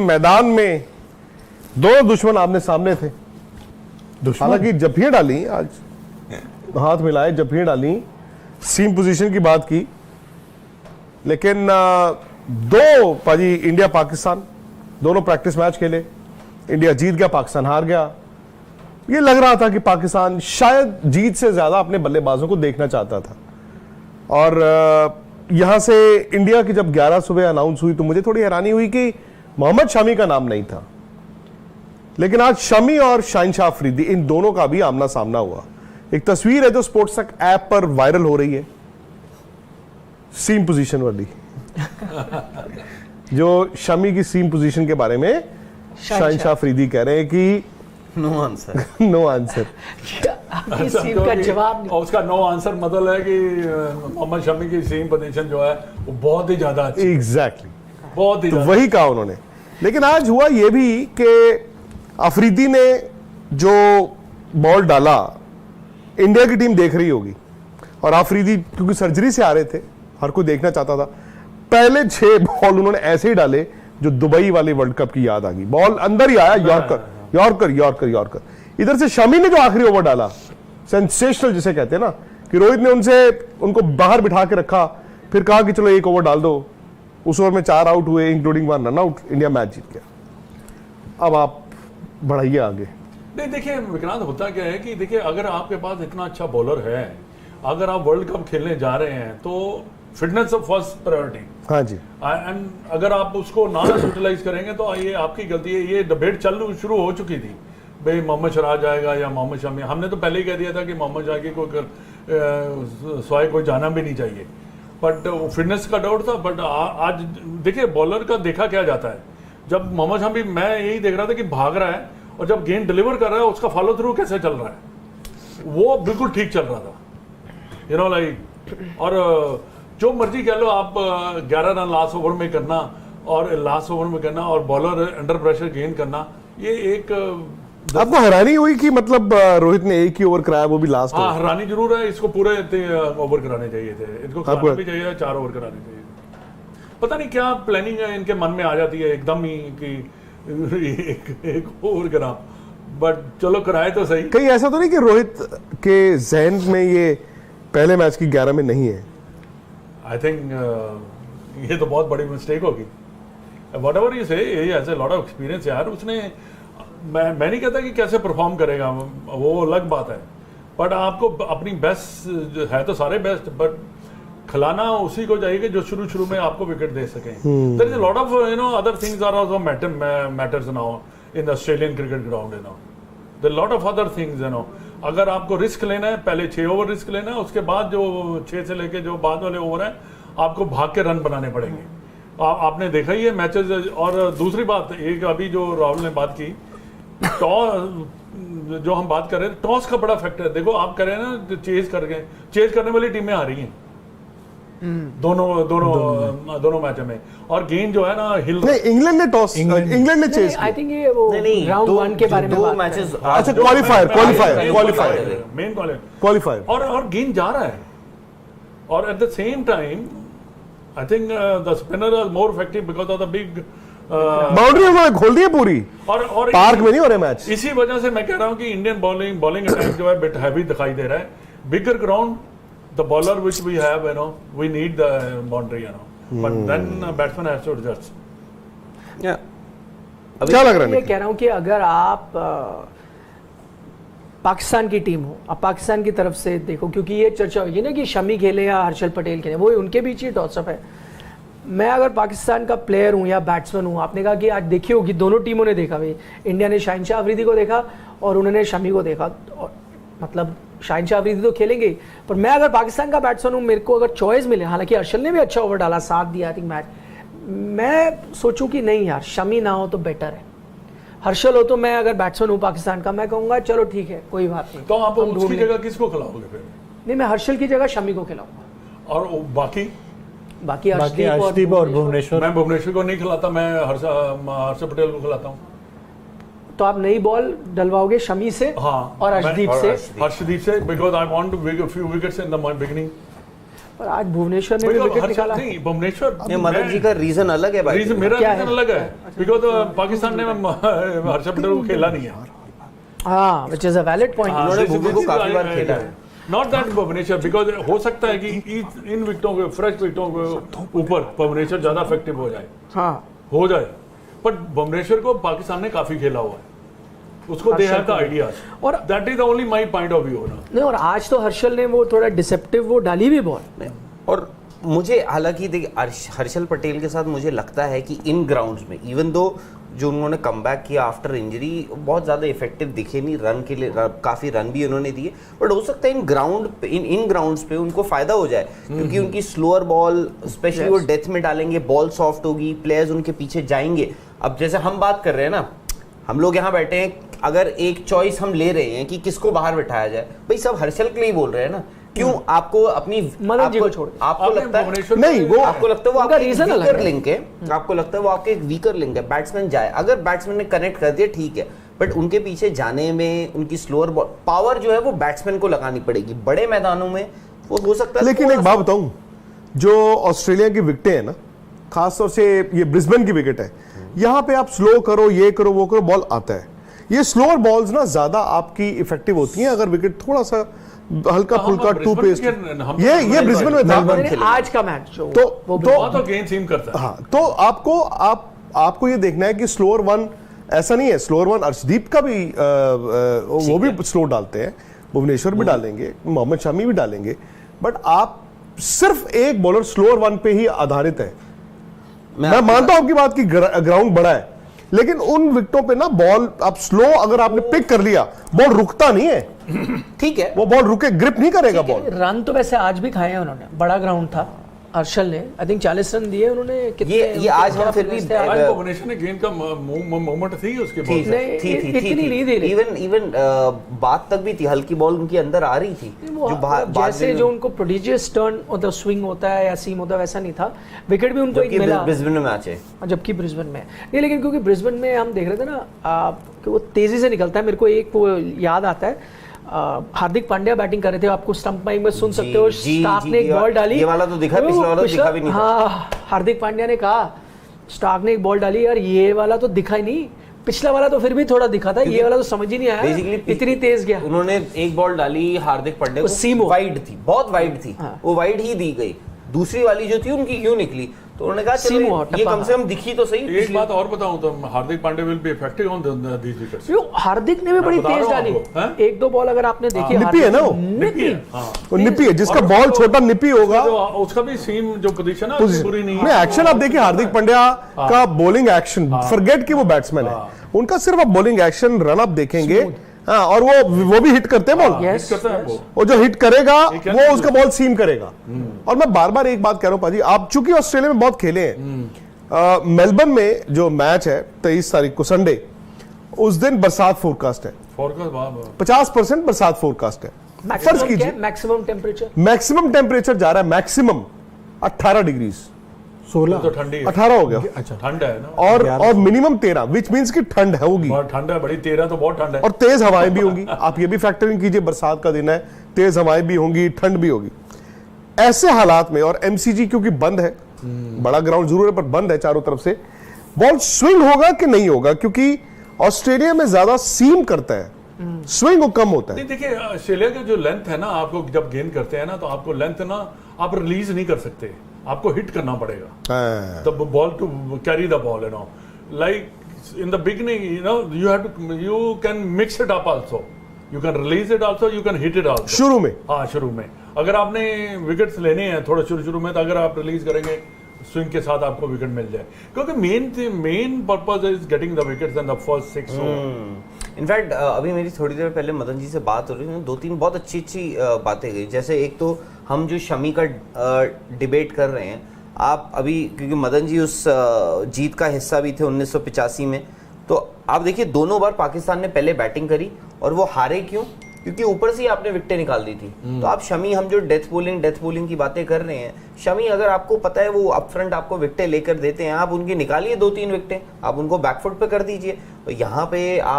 मैदान में दो दुश्मन आमने सामने थे। हालांकि जफियां डाली, आज हाथ मिलाए, जफियां डाली, सीम पोजीशन की बात की, लेकिन दो पाजी इंडिया पाकिस्तान दोनों प्रैक्टिस मैच खेले। इंडिया जीत गया, पाकिस्तान हार गया। ये लग रहा था कि पाकिस्तान शायद जीत से ज्यादा अपने बल्लेबाजों को देखना चाहता था। और यहां से इंडिया की जब 11 सुबह अनाउंस हुई तो मुझे थोड़ी हैरानी हुई कि मोहम्मद शमी का नाम नहीं था, लेकिन आज शमी और शाहिनशाह अफरीदी इन दोनों का भी आमना सामना हुआ। एक तस्वीर है जो स्पोर्ट्स तक ऐप पर वायरल हो रही है, सीम पोजीशन वाली जो शमी की सीम पोजीशन के बारे में शाहिनशाह अफरीदी कह रहे हैं कि नो आंसर नो आंसर सीम का जवाब नहीं। और उसका नो आंसर मतलब है कि मोहम्मद शमी की सीम पोजीशन जो है वो बहुत ही ज्यादा अच्छी, एग्जैक्टली बहुत ही तो ज्यादा। वही कहा उन्होंने। लेकिन आज हुआ यह भी कि अफरीदी ने जो बॉल डाला, इंडिया की टीम देख रही होगी, और अफरीदी क्योंकि सर्जरी से आ रहे थे, हर कोई देखना चाहता था। पहले 6 बॉल उन्होंने ऐसे ही डाले जो दुबई वाले वर्ल्ड कप की याद आ गई। बॉल अंदर ही आया, यॉर्कर यॉर्कर यॉर्कर यॉर्कर। इधर से शमी ने जो आखिरी ओवर डाला, सेंसेशनल जिसे कहते हैं ना, कि रोहित ने उनको बाहर बिठा के रखा, फिर कहा कि चलो एक ओवर डाल दो। उस ओवर में 4 आउट हुए, including 1 run out. India match जीत गया। अब आप बढ़ाइए आगे। नहीं, देखिए विक्रांत, होता क्या है कि देखिए अगर आपके पास इतना अच्छा बॉलर है, अगर आप वर्ल्ड कप खेलने जा रहे हैं तो फिटनेस ऑफ फर्स्ट प्रायोरिटी। हाँ जी। एंड अगर आप उसको ना यूटिलाइज करेंगे तो ये आपकी गलती है। ये डिबेट शुरू हो चुकी थी, भाई मोहम्मद शराज आएगा या मोहम्मद शमी। हमने तो पहले ही कह दिया था कि मोहम्मद शमी की कोई कोई जाना भी नहीं चाहिए, बट फिटनेस का डाउट था। बट आज देखिए बॉलर का देखा क्या जाता है। जब मोहम्मद शमी, मैं यही देख रहा था कि भाग रहा है, और जब गेंद डिलीवर कर रहा है उसका फॉलो थ्रू कैसे चल रहा है, वो बिल्कुल ठीक चल रहा था, लाइक। और जो मर्जी कह लो आप, 11 रन लास्ट ओवर में करना और बॉलर अंडर प्रेशर गेंद करना, ये एक आपको हैरानी हुई कि मतलब रोहित ने एक ही ओवर कराया, वो भी लास्ट। हाँ, हैरानी जरूर है। इसको पूरे ओवर कराने चाहिए थे, इसको कराना भी चाहिए, 4 ओवर कराने चाहिए। पता नहीं क्या प्लानिंग है इनके मन में आ जाती है एकदम ही कि एक ओवर करा, बट चलो कराए तो सही। कहीं ऐसा तो नहीं कि रोहित के जहन में ये पहले मैच की 11 में नहीं है? आई थिंक ये तो बहुत बड़ी मिस्टेक होगी। वट एवर यू से, he has a lot of experience यार। उसने, मैं नहीं कहता कि कैसे परफॉर्म करेगा, वो अलग बात है, बट आपको अपनी बेस्ट है तो सारे बेस्ट, बट खिलाना उसी को चाहिए जो शुरू में आपको विकेट दे सके। There is a lot of other things are also matters now in the Australian cricket ground. There lot of other things. अगर आपको रिस्क लेना है, पहले 6 ओवर रिस्क लेना है, उसके बाद जो 6 से लेके जो बाद वाले ओवर हैं, आपको भाग के रन बनाने पड़ेंगे। आपने देखा ही है मैचेस। और दूसरी बात, एक अभी जो राहुल ने बात की, टॉस जो हम बात कर रहे हैं, टॉस का बड़ा फैक्टर है। देखो आप कह रहे हैं ना, चेज करने वाली टीमें आ रही हैं दोनों मैचों में, और गेंद जो है ना हिल। नहीं, इंग्लैंड ने टॉस, इंग्लैंड ने चेस। आई थिंक ये वो राउंड 1 के बारे में दो बात मैचेस। अच्छा, क्वालिफायर मेन क्वालिफायर और गेंद जा रहा है। और at the same time I think the spinner are more effective because of the big boundary उन्होंने खोल दी है पूरी, और पार्क में नहीं हो रहे मैच। इसी वजह से मैं कह रहा हूं कि इंडियन बॉलिंग अटैक जो है बिट हैवी दिखाई दे रहा है। Bigger ground, the bowler which we have, we need the boundary, but then batsman has to adjust. क्या लग रहा है? मैं कह रहा हूं कि अगर आप पाकिस्तान की टीम हो, अब पाकिस्तान की तरफ से देखो, क्योंकि ये चर्चा होगी ना कि शमी खेले या हर्षल पटेल खेले, वो उनके बीच ही टॉसअप है। मैं अगर पाकिस्तान का प्लेयर हूं या बैट्समैन हूं, आपने कहा कि आज देखी होगी दोनों टीमों ने देखा, भाई इंडिया ने शाहिनशाह अफरीदी को देखा और उन्होंने शमी को देखा, और मतलब शाहिनशाह अफरीदी तो खेलेंगे, पर मैं अगर पाकिस्तान का बैट्समैन हूं, मेरे को अगर चॉइस मिले, हालांकि हर्षल ने भी अच्छा ओवर डाला, साथ दिया आई थिंक मैच, मैं सोचूं कि नहीं यार, शमी ना हो तो बेटर है, हर्षल हो तो मैं अगर बैट्समैन हूं पाकिस्तान का, मैं कहूंगा चलो ठीक है, कोई बात नहीं। तो आप उसकी जगह किसको खिलाओगे फिर? नहीं, मैं हर्षल की जगह शमी को खिलाऊंगा। और बाकी अर्शदीप और भुवनेश्वर। मैं भुवनेश्वर को नहीं खिलाता, मैं हर्षल पटेल को खिलाता हूँ। तो आप नई बॉल डलवाओगे शमी से? हाँ, और अर्शदीप से because I want few wickets in the beginning. पर आज भुवनेश्वर ने भी विकेट निकाला। नहीं, भुवनेश्वर ये मदन जी का रीजन अलग है भाई। मेरा क्या रीजन है? अलग है, बिकॉज पाकिस्तान ने हर्षल पटेल को खेला नहीं है। हाँ, which is a valid point. उन्होंने भुवी को काफी बार खेला है। नॉट दैट भुवनेश्वर, बिकॉज हो सकता है कि इन विकेटों के फ्रेश विकेटों के ऊपर भुवनेश्वर ज्यादा इफेक्टिव हो जाए, हाँ, हो जाए। बट भुवनेश्वर को पाकिस्तान ने काफी खेला हुआ है, उसको दे हैव द आइडियाज, और that is the only my point of view ना। नहीं, और आज तो हर्षल ने वो थोड़ा डिसेप्टिव वो डाली भी बॉल। और मुझे हालांकि देखिए हर्षल पटेल के साथ मुझे लगता है कि इन ग्राउंड्स में इवन दो जो उन्होंने कमबैक किया आफ्टर इंजरी बहुत ज़्यादा इफेक्टिव दिखे नहीं, रन के लिए काफ़ी रन भी उन्होंने दिए, बट हो सकता है इन ग्राउंड्स पे उनको फ़ायदा हो जाए, क्योंकि उनकी स्लोअर बॉल स्पेशली वो डेथ में डालेंगे, बॉल सॉफ्ट होगी, प्लेयर्स उनके पीछे जाएंगे। अब जैसे हम बात कर रहे हैं ना, हम लोग यहाँ बैठे हैं, अगर एक चॉइस हम ले रहे हैं कि किसको बाहर बिठाया जाए, भाई सब हर्षल के लिए बोल रहे हैं ना, क्यों आपको अपनी मदन जी को छोड़ के। आपको लगता है नहीं, वो आपको लगता है वो उनका आपका reason अलग वीकर है। लिंक है, आपको लगता है वो आपके एक वीकर लिंक है, बैट्समैन जाए, अगर बैट्समैन ने कनेक्ट कर दिया ठीक है, बट उनके पीछे जाने में उनकी स्लोअर बॉल पावर जो है वो बैट्समैन को लगानी पड़ेगी बड़े मैदानों में, वो हो सकता है। लेकिन एक बात बताऊं, जो ऑस्ट्रेलिया की विकेटें हैं ना, खासतौर से ये ब्रिस्बेन की विकेट है, यहाँ पे आप स्लो करो, ये करो, वो करो, बॉल आता है। ये स्लोअर बॉल्स ना ज्यादा आपकी इफेक्टिव होती हैं अगर विकेट थोड़ा सा हल्का फुल्का टू पेस। ये ब्रिस्बेन में था। मैंने आज का मैच जो तो वो तो गेंद सीम करता है। हाँ, तो आपको ये देखना है कि स्लोअर वन ऐसा नहीं है, स्लोअर वन अर्शदीप का भी वो भी स्लो डालते हैं, भुवनेश्वर भी डालेंगे, मोहम्मद शमी भी डालेंगे, बट आप सिर्फ एक बॉलर स्लोअर वन पे ही आधारित है। मैं मानता हूं आपकी बात की ग्राउंड बड़ा है, लेकिन उन विकेटों पे ना बॉल आप स्लो अगर आपने पिक कर लिया, बॉल रुकता नहीं है। ठीक है, वो बॉल रुके, ग्रिप नहीं करेगा बॉल। रन तो वैसे आज भी खाए हैं उन्होंने, बड़ा ग्राउंड था, हर्षल ने आई थिंक 40 रन दिए उन्होंने। कितने ये आज हम फिर भी आज भुवनेश्वर ने गेंद का मोमेंट थी उसके बॉल से। इतनी नहीं दे रही। इवन बात तक भी थी, हल्की बॉल उनकी अंदर आ रही थी, जो जैसे जो उनको प्रोडिजियस टर्न मतलब स्विंग होता है या सीम होता है वैसा नहीं था। विकेट भी उनको एक मिला, ब्रिस्बेन में मैच है, जबकि ब्रिस्बेन में नहीं, लेकिन क्योंकि ब्रिस्बेन में हम देख रहे थे ना कि वो तेजी से निकलता है। मेरे को एक वो याद आता है, हार्दिक पांड्या बैटिंग कर रहे थे, आपको स्टंप माइक में सुन सकते हो, स्टार्क ने एक बॉल डाली, ये वाला तो दिखा, पिछला वाला दिखा भी नहीं था। हाँ, हार्दिक पांड्या ने कहा, स्टार्क ने एक बॉल डाली, यार ये वाला तो दिखा ही नहीं, पिछला वाला तो फिर भी थोड़ा दिखा था, ये वाला तो समझ ही नहीं आया, इतनी तेज गया। उन्होंने एक बॉल डाली हार्दिक पांड्या को, सीम वाइड थी, बहुत वाइड थी, वो वाइड ही दी गई। दूसरी वाली जो थी उनकी क्यों निकली, तो उन्होंने कहा चलो ये कम से कम दिखी तो सही। एक बात और बताऊं तो Hardik Pandya will be effective on these wickets. Hardik ने भी बड़ी तेज डाली, एक दो बॉल अगर आपने देखी, निपी है ना वो, निपी है, जिसका बॉल छोटा निपी होगा, उसका भी सीम जो पोजीशन है पूरी नहीं है। एक्शन आप देखिए हार्दिक पांड्या का बॉलिंग एक्शन, फॉरगेट कि वो बैट्समैन है, उनका सिर्फ आप बॉलिंग एक्शन रन अप देखेंगे, हाँ, और वो भी हिट करते हैं बॉल, वो जो हिट करेगा वो उसका बॉल सीम करेगा। और मैं बार बार एक बात कह रहा हूं पाजी, आप चूंकि ऑस्ट्रेलिया में बहुत खेले हैं, मेलबर्न में जो मैच है 23 तारीख को संडे, उस दिन बरसात फोरकास्ट है, 50% बरसात फोरकास्ट है। फर्ज कीजिए मैक्सिमम टेम्परेचर जा रहा है, मैक्सिमम 18 डिग्री, 16 तो ठंडी 18 हो गया, अच्छा ठंड है ना, और मिनिमम 13, विच मीन्स की ठंड होगी, बहुत ठंड है, बड़ी 13 तो बहुत ठंड है, और तेज हवाएं भी होंगी। आप ये भी फैक्टरिंग कीजिए, बरसात का दिन है, तेज हवाएं भी होंगी, ठंड भी होगी। ऐसे हालात में, और एमसीजी क्योंकि बंद है, बड़ा ग्राउंड जरूर है पर बंद है चारों तरफ से, बॉल स्विंग होगा कि नहीं होगा, क्योंकि ऑस्ट्रेलिया में ज्यादा सीम करता है, स्विंग कम होता है। देखिए ऑस्ट्रेलिया का जो लेंथ है ना, आपको जब गेंद करते हैं ना, तो आपको लेंथ ना आप रिलीज नहीं कर सकते, आपको हिट करना पड़ेगा the ball to carry the ball, you know, like in the beginning, you know, you can mix it up also, you can release it also, you can hit it also शुरू में। हाँ, शुरू में अगर आपने wickets लेने हैं थोड़ा शुरू में, तो अगर आप रिलीज करेंगे स्विंग के साथ आपको विकेट मिल जाए, क्योंकि main purpose is getting the wickets in the first 6 over. In fact अभी मेरी थोड़ी देर पहले मदन जी से बात हो रही थी, 2-3 बहुत अच्छी बातें गई। जैसे एक तो हम जो शमी का डिबेट कर रहे हैं, आप अभी क्योंकि मदन जी उस जीत का हिस्सा भी थे 1985 में, तो आप देखिए दोनों बार पाकिस्तान ने पहले बैटिंग करी और वो हारे क्यों, क्योंकि ऊपर से ही आपने विकेटें निकाल दी थी। तो आप शमी, हम जो डेथ बॉलिंग की बातें कर रहे हैं, शमी अगर आपको पता है वो अप फ्रंट आपको विकेटें लेकर देते हैं, आप उनकी निकालिए 2-3 विकेटें, आप उनको बैकफुट पे कर दीजिए। तो यहाँ पे आप